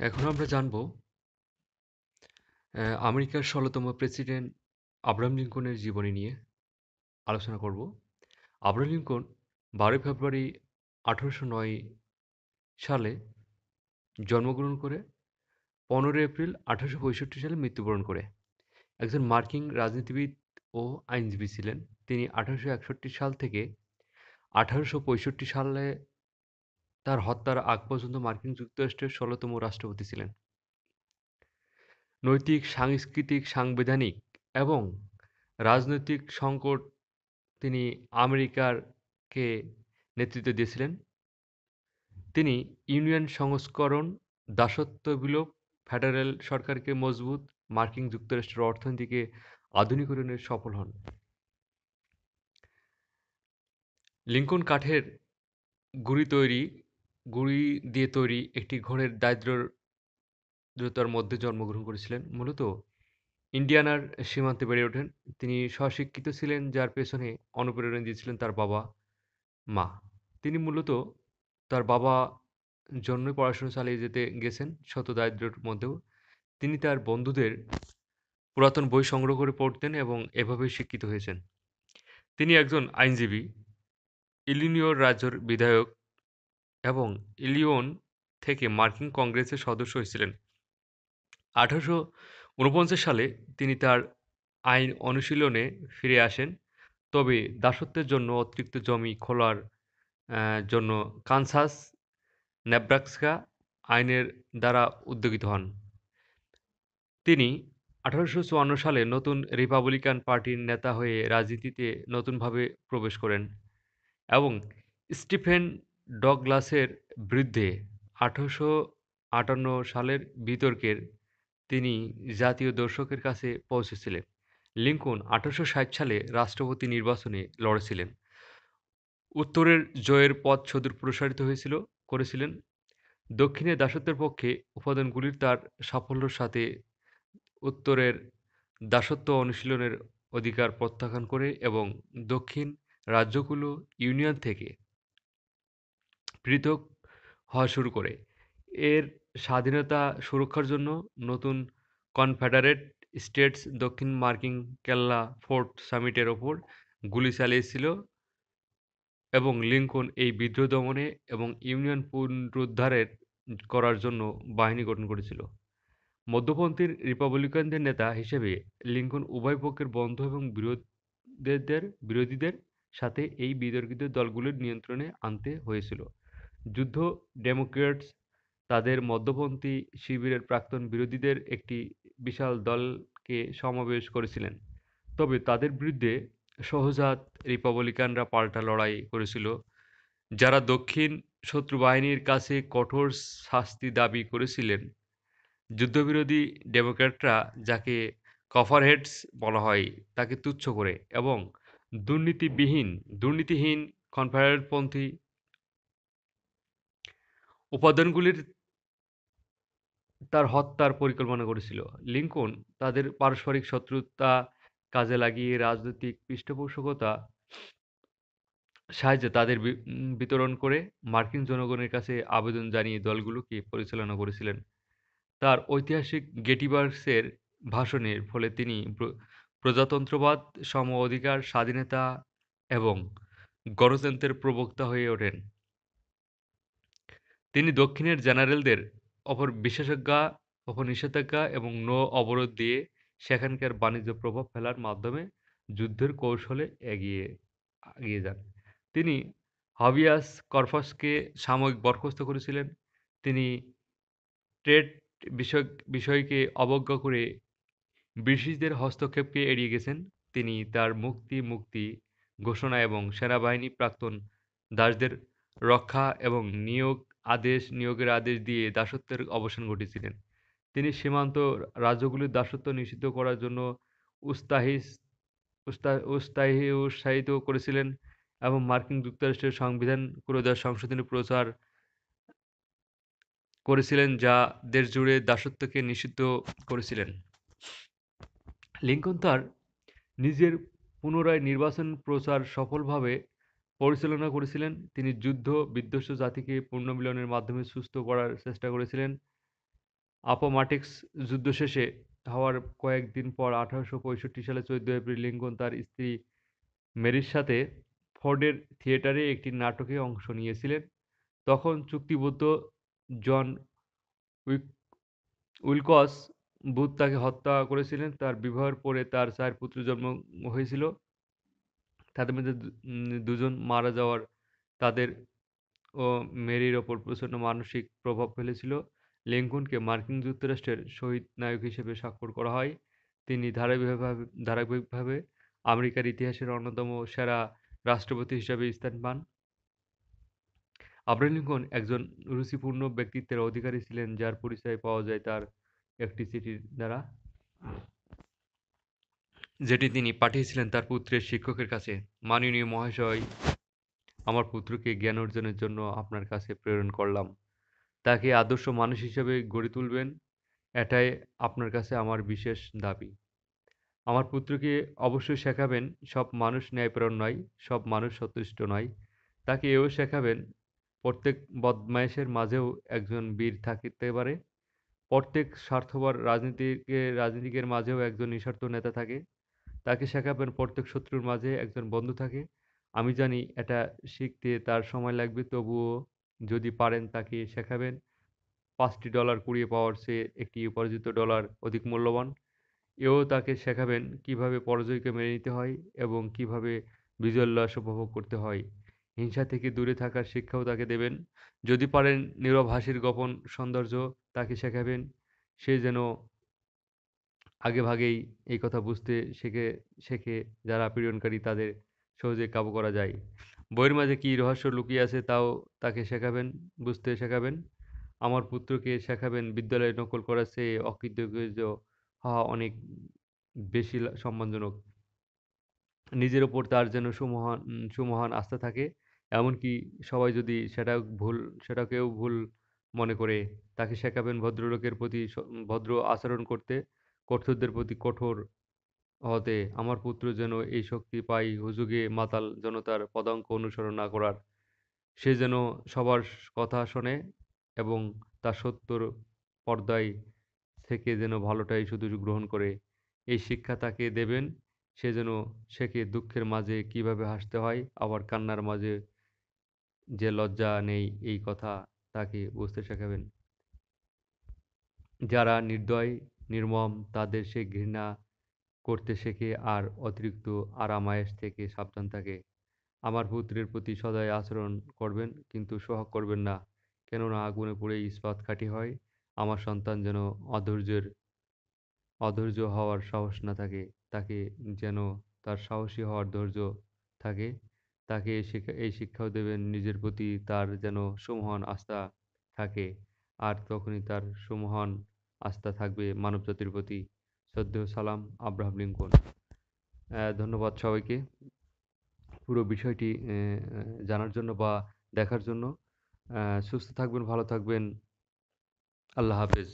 এখন আমরা জানব আমেরিকার ১৬তম প্রেসিডেন্ট আব্রাহাম লিঙ্কনের জীবনী নিয়ে আলোচনা করব। আব্রাহাম লিঙ্কন ১২ই ফেব্রুয়ারি ১৮০৯ সালে জন্মগ্রহণ করে ১৫ই এপ্রিল ১৮৬৫ সালে মৃত্যুবরণ করে। একজন মার্কিন রাজনীতিবিদ ও আইনজীবী ছিলেন। তিনি ১৮৬১ সাল থেকে ১৮৬৫ সালে তার হত্যার আগ পর্যন্ত মার্কিন যুক্তরাষ্ট্রের ১৬তম রাষ্ট্রপতি ছিলেন। নৈতিক, সাংস্কৃতিক, সাংবিধানিক এবং রাজনৈতিক সংকট তিনি আমেরিকাকে নেতৃত্ব দিয়েছিলেন। তিনি ইউনিয়ন সংস্করণ, দাসত্ব বিলোপ, ফেডারেল সরকারকে মজবুত, মার্কিন যুক্তরাষ্ট্রের অর্থনীতিকে আধুনিকরণে সফল হন। লিঙ্কন কাঠের গুঁড়ি দিয়ে তৈরি একটি ঘরের দারিদ্রতার মধ্যে জন্মগ্রহণ করেছিলেন। মূলত ইন্ডিয়ানার সীমান্তে বেড়ে ওঠেন। তিনি স্বশিক্ষিত ছিলেন, যার পেছনে অনুপ্রেরণা দিয়েছিলেন তার বাবা-মা। তিনি মূলত তার বাবার জন্যই পড়াশোনা চালিয়ে যেতে গেছেন শত দারিদ্র্যের মধ্যেও। তিনি তার বন্ধুদের পুরাতন বই সংগ্রহ করে পড়তেন এবং এভাবেই শিক্ষিত হয়েছেন। তিনি একজন আইনজীবী, ইলিনয় রাজ্যের বিধায়ক এবং ইলিনয় থেকে মার্কিন কংগ্রেসের সদস্য হয়েছিলেন। ১৮৪৯ সালে তিনি তার আইন অনুশীলনে ফিরে আসেন, তবে দাসত্বের জন্য অতিরিক্ত জমি খোলার জন্য কানসাস, নেব্রাস্কা আইনের দ্বারা উদ্যোগিত হন। তিনি ১৮৫৪ সালে নতুন রিপাবলিকান পার্টির নেতা হয়ে রাজনীতিতে নতুনভাবে প্রবেশ করেন এবং স্টিফেন ডগলাসের বিরুদ্ধে ১৮৫৮ সালের বিতর্কের তিনি জাতীয় দর্শকের কাছে পৌঁছেছিলেন। লিঙ্কন ১৮৬০ সালে রাষ্ট্রপতি নির্বাচনে লড়েছিলেন। উত্তরের জয়ের পথ সুদূর প্রসারিত করেছিলেন। দক্ষিণে দাসত্বের পক্ষে উপাদানগুলির তার সাফল্যের সাথে উত্তরের দাসত্ব অনুশীলনের অধিকার প্রত্যাখ্যান করে এবং দক্ষিণ রাজ্যগুলো ইউনিয়ন থেকে পৃথক হওয়া শুরু করে। এর স্বাধীনতা সুরক্ষার জন্য নতুন কনফেডারেট স্টেটস দক্ষিণ মার্কিন কেল্লা ফোর্ট সামিটের ওপর গুলি চালিয়েছিল এবং লিঙ্কন এই বিদ্রোহ দমনে এবং ইউনিয়ন পুনরুদ্ধারের করার জন্য বাহিনী গঠন করেছিল। মধ্যপন্থী রিপাবলিকানদের নেতা হিসেবে লিঙ্কন উভয় পক্ষের বন্ধু এবং বিরোধীদের সাথে এই বিতর্কিত দলগুলোর নিয়ন্ত্রণে আনতে হয়েছিল। যুদ্ধ ডেমোক্র্যাটস তাদের মধ্যপন্থী শিবিরের প্রাক্তন বিরোধীদের একটি বিশাল দলকে সমাবেশ করেছিলেন, তবে তাদের বিরুদ্ধে সহজাত রিপাবলিকানরা পাল্টা লড়াই করেছিল, যারা দক্ষিণ শত্রু বাহিনীর কাছে কঠোর শাস্তি দাবি করেছিলেন। যুদ্ধবিরোধী ডেমোক্র্যাটরা, যাকে কভারহেডস বলা হয়, তাকে তুচ্ছ করে এবং দুর্নীতিহীন কনফেডারেটপন্থী উপাদানগুলির তার হত্যার পরিকল্পনা করেছিল। লিঙ্কন তাদের পারস্পরিক শত্রুতা কাজে লাগিয়ে রাজনৈতিক পৃষ্ঠপোষকতা সাহায্যে তাদের বিতরণ করে মার্কিন জনগণের কাছে আবেদন জানিয়ে দলগুলোকে পরিচালনা করেছিলেন। তার ঐতিহাসিক গেটিবার্গের ভাষণের ফলে তিনি প্রজাতন্ত্রবাদ, সম-অধিকার, স্বাধীনতা এবং গণতন্ত্রের প্রবক্তা হয়ে ওঠেন। তিনি দক্ষিণের জেনারেলদের ওপর নিষেধাজ্ঞা এবং অবরোধ দিয়ে সেখানকার বাণিজ্য প্রভাব ফেলার মাধ্যমে যুদ্ধের কৌশলে এগিয়ে যান। তিনি হাবিয়াস কর্পাসকে সাময়িক বরখাস্ত করেছিলেন। তিনি ট্রেড বিষয়কে অবজ্ঞা করে ব্রিটিশদের হস্তক্ষেপকে এড়িয়ে গেছেন। তিনি তার মুক্তি ঘোষণা এবং সেনাবাহিনী প্রাক্তন দাসদের রক্ষা এবং নিয়োগের আদেশ দিয়ে দাসত্বের অবসান ঘটিয়েছিলেন। তিনি সীমান্ত রাজ্যগুলির দাসত্ব নিষিদ্ধ করার জন্য উৎসাহিত করেছিলেন এবং মার্কিন যুক্তরাষ্ট্রের সংবিধান ক্রোধ সংশোধনী প্রচার করেছিলেন, যা দেশজুড়ে দাসত্বকে নিষিদ্ধ করেছিলেন। লিঙ্কন তার নিজের পুনরায় নির্বাচন প্রচার সফলভাবে পরিচালনা করেছিলেন। তিনি যুদ্ধ বিধ্বস্ত জাতিকে পুনর্মিলনের মাধ্যমে সুস্থ করার চেষ্টা করেছিলেন অ্যাপোমাটিক্স যুদ্ধ শেষে হওয়ার কয়েকদিন পর ১৮৬৫ সালে ১৪ এপ্রিল লিঙ্কন তার স্ত্রী মেরির সাথে ফোর্ডের থিয়েটারে একটি নাটকে অংশ নিয়েছিলেন। তখন চুক্তিবদ্ধ জন উইক উইলকস বুথ তাকে হত্যা করেছিলেন। তার বিবাহের পরে তার ৪ পুত্র জন্ম হয়েছিল। তাদের মধ্যে দুজন মারা যাওয়ার তাদের ও মেরির ওপর প্রচণ্ড মানসিক প্রভাব ফেলেছিল। লিঙ্কনকে মার্কিন যুক্তরাষ্ট্রের শহীদ নায়ক হিসেবে স্বাক্ষর করা হয়। তিনি ধারাবাহিকভাবে আমেরিকার ইতিহাসের অন্যতম সেরা রাষ্ট্রপতি হিসেবে স্থান পান। আব্রাহাম লিঙ্কন একজন রুচিপূর্ণ ব্যক্তিত্বের অধিকারী ছিলেন, যার পরিচয় পাওয়া যায় তার একটি চিঠির দ্বারা, যেটি তিনি পাঠিয়েছিলেন তার পুত্রের শিক্ষকের কাছে। মাননীয় মহাশয়, আমার পুত্রকে জ্ঞান অর্জনের জন্য আপনার কাছে প্রেরণ করলাম। তাকে আদর্শ মানুষ হিসেবে গড়ে তুলবেন, এটাই আপনার কাছে আমার বিশেষ দাবি। আমার পুত্রকে অবশ্যই শেখাবেন, সব মানুষ ন্যায়পরায়ণ নয়, সব মানুষ সন্তুষ্ট নয়। তাকে এও শেখাবেন, প্রত্যেক বদমাইশের মাঝেও একজন বীর থাকতে পারে। প্রত্যেক স্বার্থপর রাজনীতিকের মাঝেও একজন নিঃস্বার্থ নেতা থাকে। তাকে শেখাবেন, প্রত্যেক শত্রুর মাঝে একজন বন্ধু থাকে। আমি জানি এটা শিখতে তার সময় লাগবে, তবুও যদি পারেন তাকে শেখাবেন, $৫টি কুড়িয়ে পাওয়ার চেয়ে একটি উপার্জিত ডলার অধিক মূল্যবান। এও তাকে শেখাবেন কিভাবে পরাজয়কে মেনে নিতে হয় এবং কিভাবে বিজয়োল্লাস উপভোগ করতে হয়। হিংসা থেকে দূরে থাকার শিক্ষাও তাকে দেবেন। যদি পারেন নীরব হাসির গোপন সৌন্দর্য তাকে শেখাবেন। সে যেন আগেভাগেই এই কথা বুঝতে শেখে যারা পীড়নকারী তাদের সহজে কাবু করা যায়। বইয়ের মাঝে কী রহস্য লুকিয়ে আছে তাও তাকে বুঝতে শেখাবেন। আমার পুত্রকে শেখাবেন, বিদ্যালয়ে নকল করার চেয়ে অকৃতকার্য হওয়া অনেক বেশি সম্মানজনক। নিজের ওপর তার যেন সুমহান আস্থা থাকে। এমনকি সবাই যদি সেটাকেও ভুল মনে করে। তাকে শেখাবেন ভদ্রলোকের প্রতি ভদ্র আচরণ করতে, কঠোরদের প্রতি কঠোর হতে। আমার পুত্র যেন এই শক্তি পায় হুজুগে মাতাল জনতার পদাঙ্ক অনুসরণ না করার। সে যেন সবার কথা শোনে এবং তার সত্যর পর্দায় থেকে যেন ভালোটাই শুধু গ্রহণ করে। এই শিক্ষা তাকে দেবেন। সে যেন শেখে দুঃখের মাঝে কিভাবে হাসতে হয়, আবার কান্নার মাঝে যে লজ্জা নেই এই কথা তাকে বুঝতে শেখাবেন। যারা নির্দয়, নির্মম তাদের সে ঘৃণা করতে শেখে আর অতিরিক্ত আরাম-আয়েশ থেকে সাবধান থাকে। আমার পুত্রের প্রতি সদয় আচরণ করবেন, কিন্তু সোহাগ করবেন না, কেননা আগুনে পুড়েই ইস্পাত খাঁটি হয়। আমার সন্তান যেন অধৈর্য হওয়ার সাহস না থাকে, তাকে যেন তার সাহসী হওয়ার ধৈর্য থাকে। তাকে এই শিক্ষাও দেবেন, নিজের প্রতি তার যেন সুমহান আস্থা থাকে, আর তখনই তার সুমহান আস্থা থাকবে মানবজাতির প্রতি। শ্রদ্ধেয় সালাম, আব্রাহাম লিঙ্কন। ধন্যবাদ সবাইকে পুরো বিষয়টি জানার জন্য বা দেখার জন্য। সুস্থ থাকবেন, ভালো থাকবেন। আল্লাহ হাফেজ।